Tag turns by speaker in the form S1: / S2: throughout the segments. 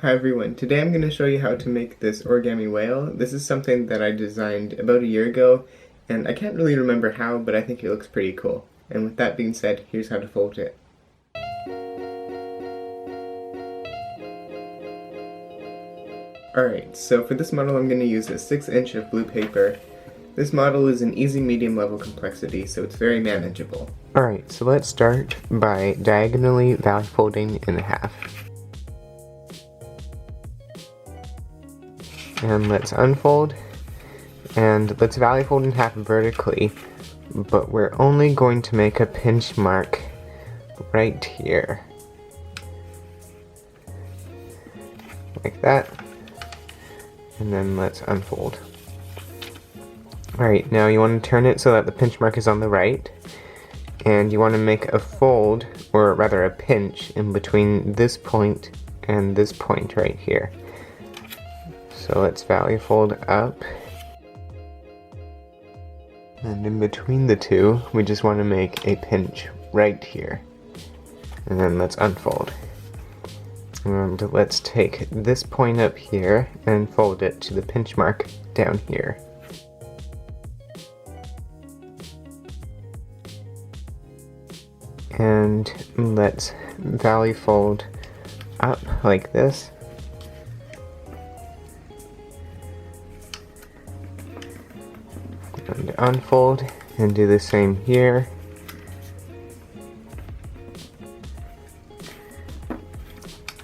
S1: Hi everyone, today I'm going to show you how to make this origami whale. This is something that I designed about a year ago, and I can't really remember how, but I think it looks pretty cool. And with that being said, here's how to fold it. Alright, so for this model I'm going to use a 6-inch of blue paper. This model is an easy medium level complexity, so it's very manageable. Alright, so let's start by diagonally valley folding in half. And let's unfold, and let's valley fold in half vertically, but we're only going to make a pinch mark right here. Like that. And then let's unfold. Alright, now you want to turn it so that the pinch mark is on the right, and you want to make a fold, or rather a pinch, in between this point and this point right here. So let's valley fold up, and in between the two we just want to make a pinch right here, and then let's unfold. And let's take this point up here and fold it to the pinch mark down here. And let's valley fold up like this. And unfold and do the same here.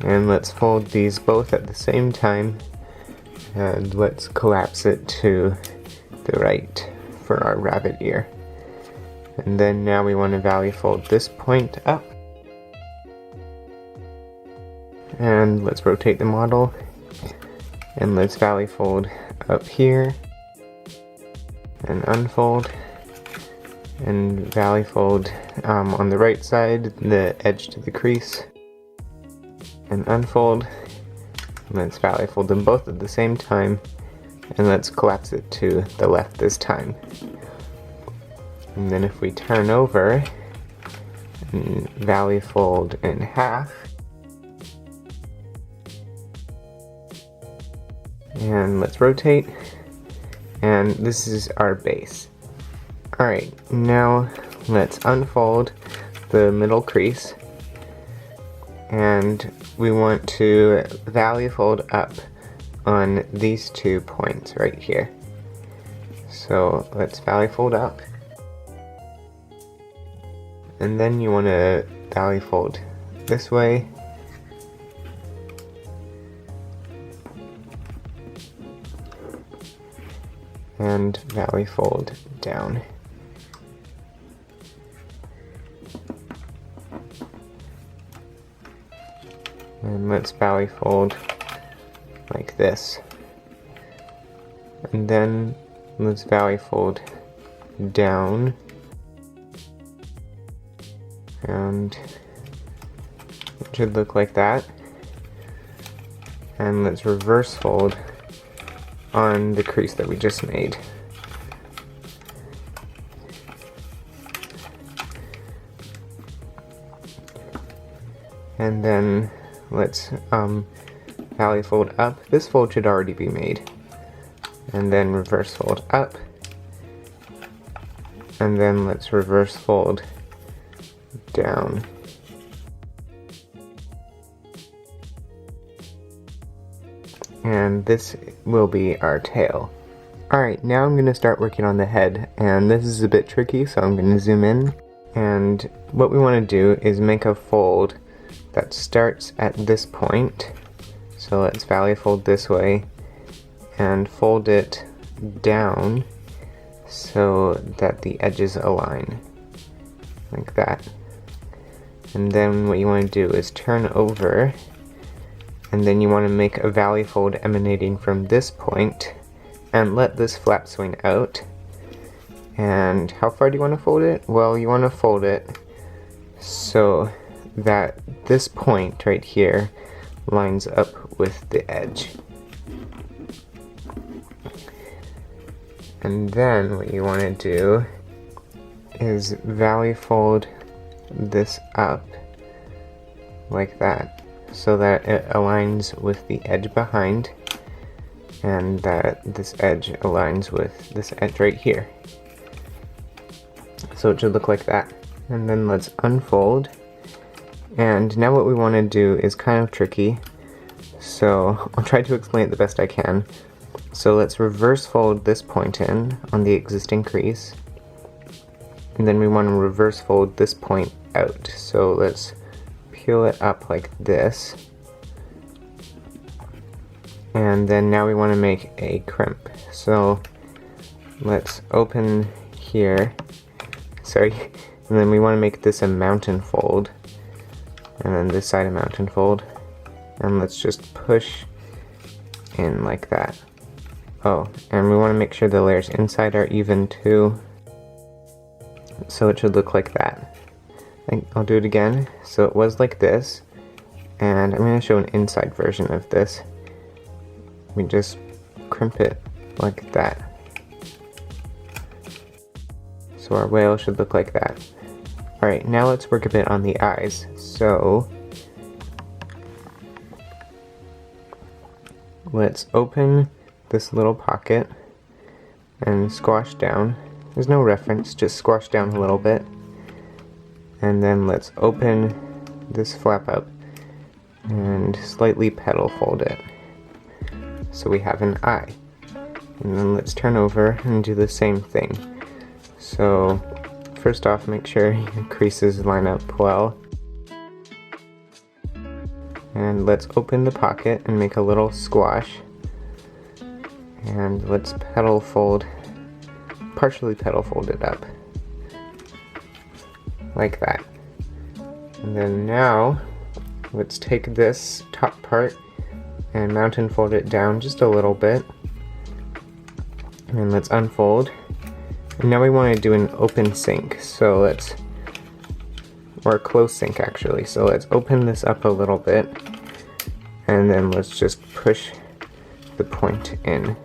S1: And let's fold these both at the same time, and let's collapse it to the right for our rabbit ear. And then now we want to valley fold this point up. And let's rotate the model, and let's valley fold up here. And unfold, and valley fold on the right side, the edge to the crease, and unfold, and let's valley fold them both at the same time, and let's collapse it to the left this time. And then if we turn over and valley fold in half, and let's rotate. And this is our base. Alright, now let's unfold the middle crease, and we want to valley fold up on these 2 points right here. So let's valley fold up, and then you want to valley fold this way, and valley fold down. And let's valley fold like this. And then let's valley fold down. And it should look like that. And let's reverse fold on the crease that we just made. And then let's valley fold up. This fold should already be made. And then reverse fold up. And then let's reverse fold down. And this will be our tail. Alright, now I'm going to start working on the head, and this is a bit tricky, so I'm going to zoom in. And what we want to do is make a fold that starts at this point. So let's valley fold this way and fold it down so that the edges align, like that. And then what you want to do is turn over, and then you want to make a valley fold emanating from this point and let this flap swing out. And how far do you want to fold it? Well, you want to fold it so that this point right here lines up with the edge. And then what you want to do is valley fold this up like that. so that it aligns with the edge behind, and that this edge aligns with this edge right here. So it should look like that. And then let's unfold. And now what we want to do is kind of tricky, so I'll try to explain it the best I can. So let's reverse fold this point in on the existing crease, and then we want to reverse fold this point out. So let's peel it up like this, and then now we want to make a crimp. So let's open here, sorry, and then we want to make this a mountain fold, and then this side a mountain fold, and let's just push in like that. Oh, and we want to make sure the layers inside are even too, so it should look like that. I'll do it again. So it was like this, and I'm going to show an inside version of this. We just crimp it like that. So our whale should look like that. Alright, now let's work a bit on the eyes. So let's open this little pocket and squash down. There's no reference, just squash down a little bit. And then let's open this flap up and slightly petal fold it, so we have an eye. And then let's turn over and do the same thing. So first off, make sure your creases line up well. And let's open the pocket and make a little squash. And let's petal fold, partially petal fold it up. Like that. And then now let's take this top part and mountain fold it down just a little bit, and let's unfold. And now we want to do an open sink, so let's, or a close sink actually, so let's open this up a little bit, and then let's just push the point in.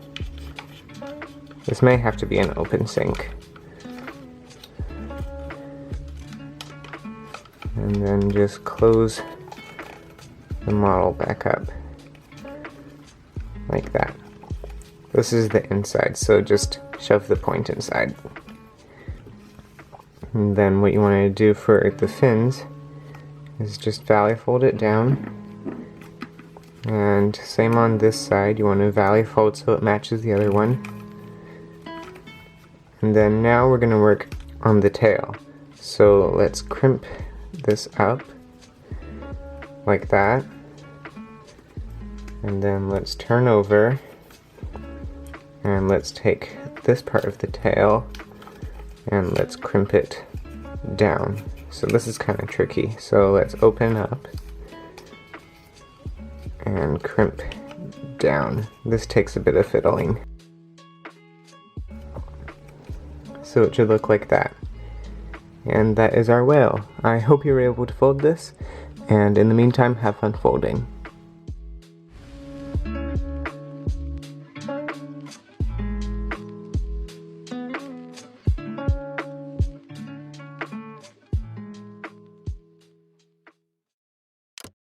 S1: This may have to be an open sink. And then just close the model back up like that. This is the inside, so just shove the point inside. And then what you want to do for the fins is just valley fold it down, and same on this side, you want to valley fold so it matches the other one. And then now we're going to work on the tail, so let's crimp this up like that, and then let's turn over and let's take this part of the tail and let's crimp it down. So this is kind of tricky, so let's open up and crimp down. This takes a bit of fiddling, so it should look like that. And that is our whale. I hope you were able to fold this, and in the meantime, have fun folding.